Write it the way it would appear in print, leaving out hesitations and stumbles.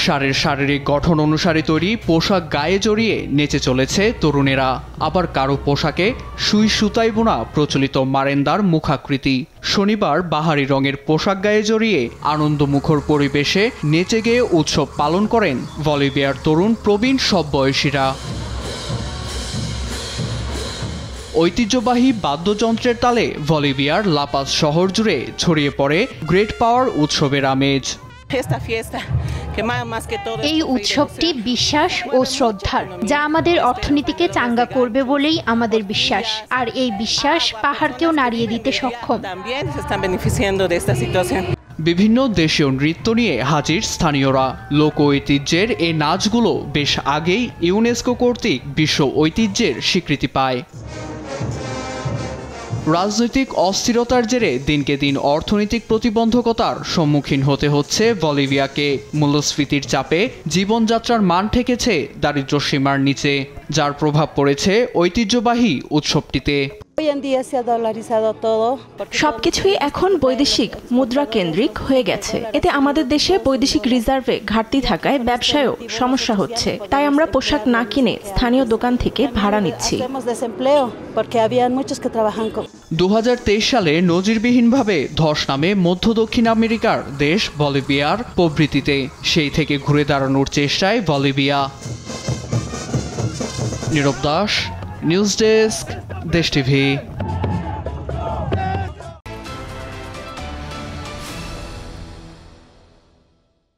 শাড়ির শারীরিক গঠন অনুসারে তৈরি পোশাক গায়ে জড়িয়ে নেচে চলেছে তরুণেরা। আবার কারো পোশাকে সুই সুতায় বোনা প্রচলিত মারেন্দার মুখাকৃতি। শনিবার বাহারি রঙের পোশাক গায়ে জড়িয়ে আনন্দমুখর পরিবেশে নেচে গেয়ে উৎসব পালন করেন বলিভিয়ার তরুণ প্রবীণ সব বয়সীরা। ঐতিহ্যবাহী বাদ্যযন্ত্রের তালে বলিভিয়ার লাপাজ শহর জুড়ে ছড়িয়ে পড়ে গ্রেট পাওয়ার উৎসবের আমেজ। এই উৎসবটি বিশ্বাস ও শ্রদ্ধার, যা আমাদের অর্থনীতিকে চাঙ্গা করবে বলেই আমাদের বিশ্বাস, আর এই বিশ্বাস পাহাড়কেও নাড়িয়ে দিতে সক্ষম। বিভিন্ন দেশীয় নৃত্য নিয়ে হাজির স্থানীয়রা। লোক ঐতিহ্যের এই নাচগুলো বেশ আগেই ইউনেস্কো কর্তৃক বিশ্ব ঐতিহ্যের স্বীকৃতি পায়। রাজনৈতিক অস্থিরতার জেরে দিনকে দিন অর্থনৈতিক প্রতিবন্ধকতার সম্মুখীন হতে হচ্ছে বলিভিয়াকে। মূল্যস্ফীতির চাপে জীবনযাত্রার মান ঠেকেছে দারিদ্র্য সীমার নিচে, যার প্রভাব পড়েছে ঐতিহ্যবাহী উৎসবটিতে। সবকিছুই এখন বৈদেশিক মুদ্রা কেন্দ্রিক হয়ে গেছে। এতে আমাদের দেশে বৈদেশিক রিজার্ভে ঘাটতি থাকায় ব্যবসায়ও সমস্যা হচ্ছে। তাই আমরা পোশাক না কিনে স্থানীয় দোকান থেকে ভাড়া নিচ্ছি। 2023 সালে নজিরবিহীনভাবে ধস নামে মধ্য দক্ষিণ আমেরিকার দেশ বলিভিয়ার প্রবৃত্তিতে। সেই থেকে ঘুরে দাঁড়ানোর চেষ্টায় বলিভিয়া। নীরব দাস, নিউজ ডেস্ক, দেশ টিভি।